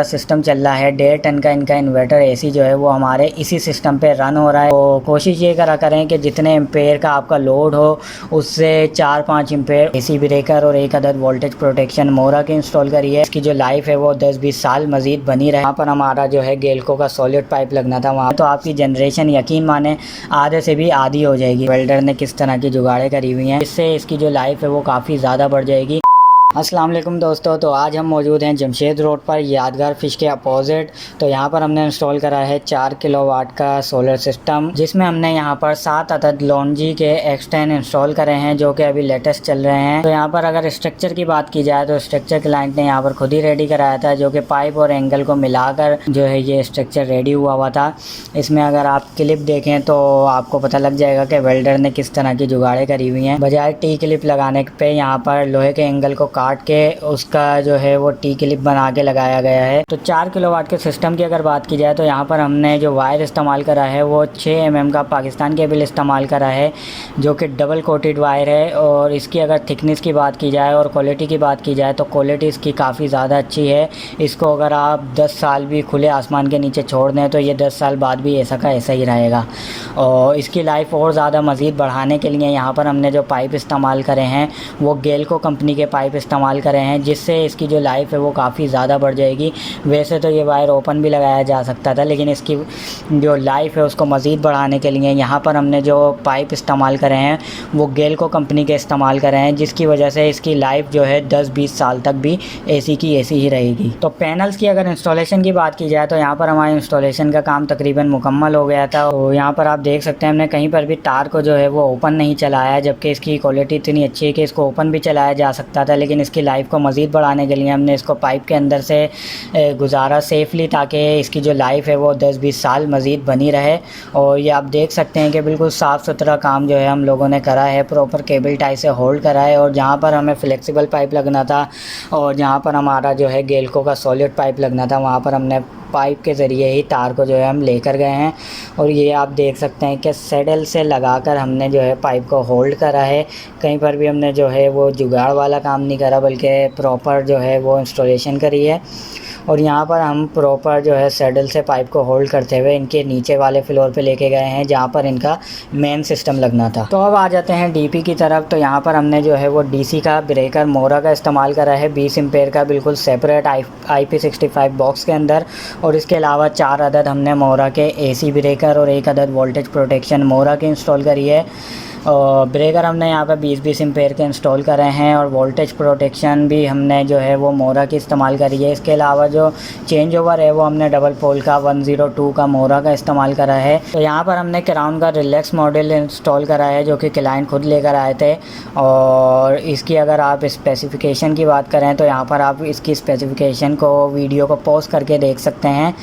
System चल रहा है 1.5 टन का इनका इन्वर्टर एसी जो है वो हमारे इसी सिस्टम पे रन हो रहा है। तो कोशिश ये करा करें कि जितने एम्पेयर का आपका लोड हो उससे 4-5 एम्पेयर एसी ब्रेकर और एक अदद वोल्टेज प्रोटेक्शन मोरा के इंस्टॉल करिए। इसकी जो लाइफ है वो 10-20 साल मजीद बनी रहे। यहाँ पर हमारा जो है गेलको का सॉलिड पाइप लगना था, वहाँ तो आपकी जनरेशन यकीन माने आधे से भी आधी हो जाएगी। वेल्डर ने किस तरह की जुगाड़ें करी हुई हैं, इससे इसकी जो लाइफ है वो काफ़ी ज़्यादा बढ़ जाएगी। अस्सलाम वालेकुम दोस्तों, तो आज हम मौजूद हैं जमशेद रोड पर यादगार फ़िश के अपोजिट। तो यहाँ पर हमने इंस्टॉल करा है 4 किलोवाट का सोलर सिस्टम, जिसमें हमने यहाँ पर 7 अदद लॉन्जी के एक्सटेन इंस्टॉल करे हैं जो कि अभी लेटेस्ट चल रहे हैं। तो यहाँ पर अगर स्ट्रक्चर की बात की जाए तो स्ट्रक्चर क्लाइंट ने यहाँ पर खुद ही रेडी कराया था, जो कि पाइप और एंगल को मिलाकर जो है ये स्ट्रक्चर रेडी हुआ था। इसमें अगर आप क्लिप देखें तो आपको पता लग जाएगा कि वेल्डर ने किस तरह की जुगाड़ें करी हुई हैं। बजाय टी क्लिप लगाने पे यहाँ पर लोहे के एंगल को काट के उसका जो है वो टी क्लिप बना के लगाया गया है। तो 4 किलोवाट के सिस्टम की अगर बात की जाए तो यहाँ पर हमने जो वायर इस्तेमाल करा है वो 6 mm का पाकिस्तान केबल इस्तेमाल करा है, जो कि डबल कोटेड वायर है। और इसकी अगर थिकनेस की बात की जाए और क्वालिटी की बात की जाए तो क्वालिटी इसकी काफ़ी ज़्यादा अच्छी है। इसको अगर आप 10 साल भी खुले आसमान के नीचे छोड़ दें तो ये 10 साल बाद भी ऐसा का ऐसा ही रहेगा। और इसकी लाइफ और ज़्यादा मज़ीद बढ़ाने के लिए यहाँ पर हमने जो पाइप इस्तेमाल करे हैं वो गेलको कंपनी के पाइप इस्तेमाल करे हैं, जिससे इसकी जो लाइफ है वो काफ़ी ज़्यादा बढ़ जाएगी। वैसे तो ये वायर ओपन भी लगाया जा सकता था, लेकिन इसकी जो लाइफ है उसको मज़ीद बढ़ाने के लिए यहाँ पर हमने जो पाइप इस्तेमाल करे हैं वो गेलको कंपनी के इस्तेमाल करे हैं, जिसकी वजह से इसकी लाइफ जो है 10-20 साल तक भी एसी की एसी ही रहेगी। तो पैनल्स की अगर इंस्टॉलेशन की बात की जाए तो यहाँ पर हमारे इंस्टॉलेशन का काम तकरीबन मुकम्मल हो गया था। तो यहाँ पर आप देख सकते हैं हमने कहीं पर भी तार को जो है वो ओपन नहीं चलाया, जबकि इसकी क्वालिटी इतनी अच्छी है कि इसको ओपन भी चलाया जा सकता था। लेकिन इसकी लाइफ को मज़ीद बढ़ाने के लिए हमने इसको पाइप के अंदर से गुजारा सेफली, ताकि इसकी जो लाइफ है वो 10-20 साल मज़ीद बनी रहे। और ये आप देख सकते हैं कि बिल्कुल साफ़ सुथरा काम जो है हम लोगों ने करा है, प्रॉपर केबल टाई से होल्ड करा है। और जहाँ पर हमें फ्लेक्सिबल पाइप लगना था और जहाँ पर हमारा जो है गेलको का सॉलिड पाइप लगना था, वहाँ पर हमने पाइप के ज़रिए ही तार को जो है हम लेकर गए हैं। और ये आप देख सकते हैं कि सैडल से लगाकर हमने जो है पाइप को होल्ड करा है। कहीं पर भी हमने जो है वो जुगाड़ वाला काम नहीं करा, बल्कि प्रॉपर जो है वो इंस्टॉलेशन करी है। और यहाँ पर हम प्रॉपर जो है सैडल से पाइप को होल्ड करते हुए इनके नीचे वाले फ्लोर पे लेके गए हैं, जहाँ पर इनका मेन सिस्टम लगना था। तो अब आ जाते हैं डीपी की तरफ। तो यहाँ पर हमने जो है वो डीसी का ब्रेकर मोरा का इस्तेमाल करा है 20 एम्पेयर का, बिल्कुल सेपरेट IP65 बॉक्स के अंदर। और इसके अलावा 4 अदद हमने मोरा के एसी ब्रेकर और 1 अदद वोल्टेज प्रोटेक्शन मोरा के इंस्टॉल करी है। और ब्रेकर हमने यहाँ पर 20-20 एम्पेयर के इंस्टॉल करे हैं और वोल्टेज प्रोटेक्शन भी हमने जो है वो मोरा की इस्तेमाल करी है। इसके अलावा जो चेंज ओवर है वो हमने डबल पोल का 102 का मोरा का इस्तेमाल करा है। तो यहाँ पर हमने क्राउन का रिलैक्स मॉडल इंस्टॉल करा है, जो कि क्लाइंट खुद लेकर आए थे। और इसकी अगर आप स्पेसिफ़िकेशन की बात करें तो यहाँ पर आप इसकी स्पेसिफ़िकेशन को वीडियो को पॉज करके देख सकते हैं।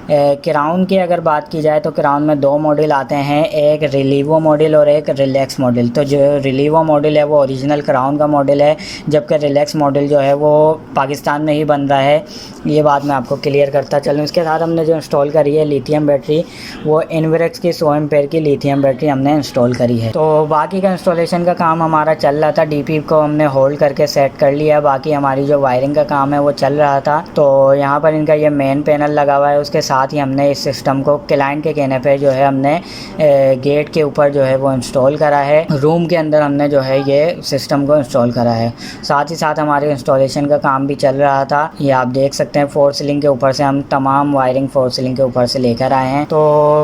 क्राउन की अगर बात की जाए तो क्राउन में 2 मॉडल आते हैं, एक रिलीवो मॉडल और एक रिलैक्स मॉडल। तो जो रिलीवो मॉडल है वो ओरिजिनल क्राउन का मॉडल है, जबकि रिलैक्स मॉडल जो है वो पाकिस्तान में ही बन रहा है। ये बात मैं आपको क्लियर करता चलूँ। इसके साथ हमने जो इंस्टॉल करी है लिथियम बैटरी, वो इनवर्क्स की 100 एम्पेयर की लिथियम बैटरी हमने इंस्टॉल करी है। तो बाकी का इंस्टॉलेशन का काम हमारा चल रहा था, डीपी को हमने होल्ड करके सेट कर लिया। बाकी हमारी जो वायरिंग का काम है वो चल रहा था। तो यहाँ पर इनका ये मेन पैनल लगा हुआ है, उसके साथ ही हमने इस सिस्टम को क्लाइंट के कहने पे जो है हमने गेट के ऊपर जो है वो इंस्टॉल करा है। रूम के अंदर हमने जो है ये सिस्टम को इंस्टॉल करा है। साथ ही साथ हमारे इंस्टॉलेशन का काम भी चल रहा था। ये आप देख सकते हैं 4 सीलिंग के ऊपर से हम तमाम वायरिंग 4 सीलिंग के ऊपर से लेकर आए हैं। तो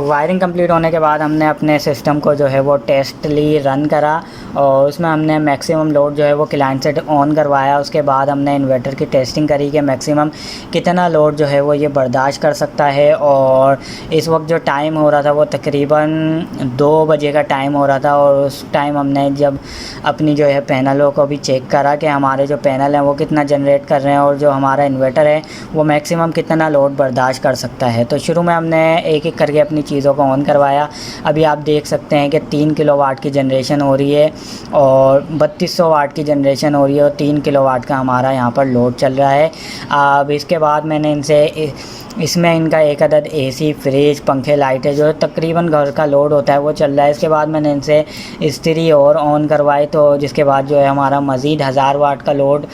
वायरिंग कंप्लीट होने के बाद हमने अपने सिस्टम को जो है वो टेस्टली रन करा और उसमें हमने मैक्सिमम लोड जो है वो क्लाइंट से ऑन करवाया। उसके बाद हमने इन्वर्टर की टेस्टिंग करी कि मैक्सिमम कितना लोड जो है वो ये बर्दाश्त कर सकता है। और इस वक्त जो टाइम हो रहा था वो तकरीबन 2 बजे का टाइम हो रहा था। और उस टाइम हमने जब अपनी जो है पैनलों को भी चेक करा कि हमारे जो पैनल हैं वो कितना जनरेट कर रहे हैं और जो हमारा इन्वर्टर है वो मैक्सिमम कितना लोड बर्दाश्त कर सकता है। तो शुरू में हमने एक एक करके अपनी चीज़ों को ऑन करवाया। अभी आप देख सकते हैं कि 3 किलोवाट की जनरेशन हो रही है और 3200 वाट की जनरेशन हो रही है और 3 किलोवाट का हमारा यहाँ पर लोड चल रहा है। अब इसके बाद मैंने इनसे इसमें इनका एक अदद एसी, फ्रिज, पंखे, लाइटें जो तकरीबन घर का लोड होता है वो चल रहा है। इसके बाद मैंने इनसे इस्त्री और ऑन करवाई, तो जिसके बाद जो है हमारा मज़ीद 1000 वाट का लोड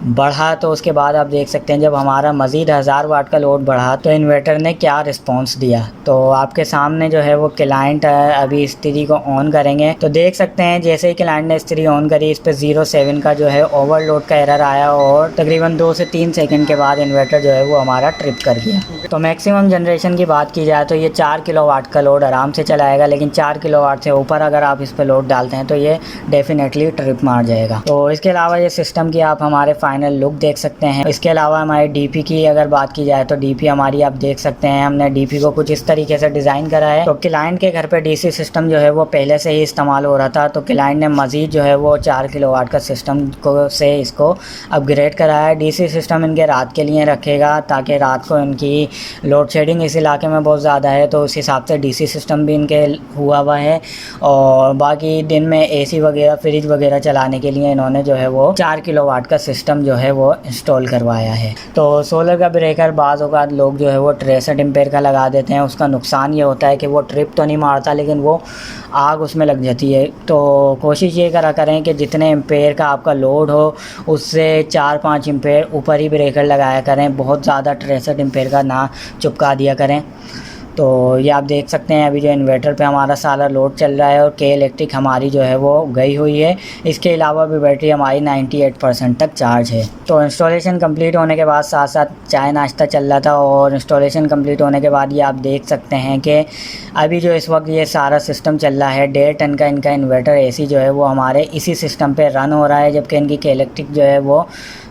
बढ़ा तो उसके बाद आप देख सकते हैं जब हमारा मज़ीद 1000 वाट का लोड बढ़ा तो इन्वर्टर ने क्या रिस्पॉन्स दिया। तो आपके सामने जो है वो क्लाइंट अभी इस 3 को ऑन करेंगे तो देख सकते हैं जैसे ही क्लाइंट ने इस 3 ऑन करी इस पर 07 का जो है ओवरलोड का एरर आया और तकरीबन 2 से 3 सेकंड के बाद इन्वर्टर जो है वो हमारा ट्रिप कर गया। तो मैक्सिमम जनरेशन की बात की जाए तो ये 4 किलोवाट का लोड आराम से चलाएगा, लेकिन 4 किलोवाट से ऊपर अगर आप इस पर लोड डालते हैं तो ये डेफिनेटली ट्रिप मार जाएगा। तो इसके अलावा ये सिस्टम की आप हमारे फाइनल लुक देख सकते हैं। इसके अलावा हमारे डीपी की अगर बात की जाए तो डीपी हमारी आप देख सकते हैं, हमने डीपी को कुछ इस तरीके से डिज़ाइन करा है। तो क्लाइंट के घर पे डीसी सिस्टम जो है वो पहले से ही इस्तेमाल हो रहा था, तो क्लाइंट ने मज़ीद जो है वो 4 किलोवाट का सिस्टम को से इसको अपग्रेड कराया है। डीसी सिस्टम इनके रात के लिए रखेगा ताकि रात को इनकी लोड शेडिंग इस इलाके में बहुत ज़्यादा है, तो उस हिसाब से डीसी सिस्टम भी इनके हुआ है। और बाकी दिन में एसी वगैरह फ्रिज वगैरह चलाने के लिए इन्होंने जो है वो 4 किलोवाट का सिस्टम जो है वो इंस्टॉल करवाया है। तो सोलर का ब्रेकर बाज़ औक़ात लोग जो है वो 63 एम्पेयर का लगा देते हैं। उसका नुकसान ये होता है कि वो ट्रिप तो नहीं मारता लेकिन वो आग उसमें लग जाती है। तो कोशिश ये करा करें कि जितने एम्पेयर का आपका लोड हो उससे 4-5 एम्पेयर ऊपर ही ब्रेकर लगाया करें, बहुत ज़्यादा 63 एम्पेयर का ना चिपका दिया करें। तो ये आप देख सकते हैं अभी जो इन्वर्टर पे हमारा सारा लोड चल रहा है और के इलेक्ट्रिक हमारी जो है वो गई हुई है। इसके अलावा भी बैटरी हमारी 98% तक चार्ज है। तो इंस्टॉलेशन कंप्लीट होने के बाद साथ साथ चाय नाश्ता चल रहा था और इंस्टॉलेशन कंप्लीट होने के बाद ये आप देख सकते हैं कि अभी जो इस वक्त ये सारा सिस्टम चल रहा है 1.5 टन का इनका इन्वर्टर एसी जो है वो हमारे इसी सिस्टम पर रन हो रहा है, जबकि इनकी के इलेक्ट्रिक जो है वो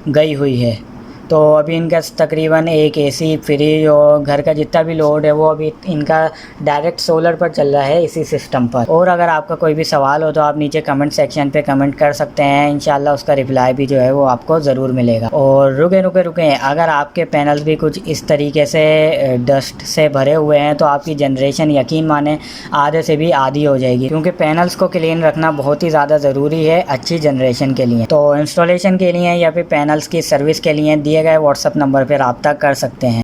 गई हुई है। तो अभी इनका तकरीबन एक एसी फ्रिज और घर का जितना भी लोड है वो अभी इनका डायरेक्ट सोलर पर चल रहा है इसी सिस्टम पर। और अगर आपका कोई भी सवाल हो तो आप नीचे कमेंट सेक्शन पे कमेंट कर सकते हैं, इंशाल्लाह उसका रिप्लाई भी जो है वो आपको ज़रूर मिलेगा। और रुके अगर आपके पैनल्स भी कुछ इस तरीके से डस्ट से भरे हुए हैं तो आपकी जनरेशन यकीन माने आधे से भी आधी हो जाएगी, क्योंकि पैनल्स को क्लीन रखना बहुत ही ज़्यादा ज़रूरी है अच्छी जनरेशन के लिए। तो इंस्टॉलेशन के लिए या फिर पैनल्स की सर्विस के लिए दिए गए व्हाट्सएप नंबर पर रब्ता कर सकते हैं।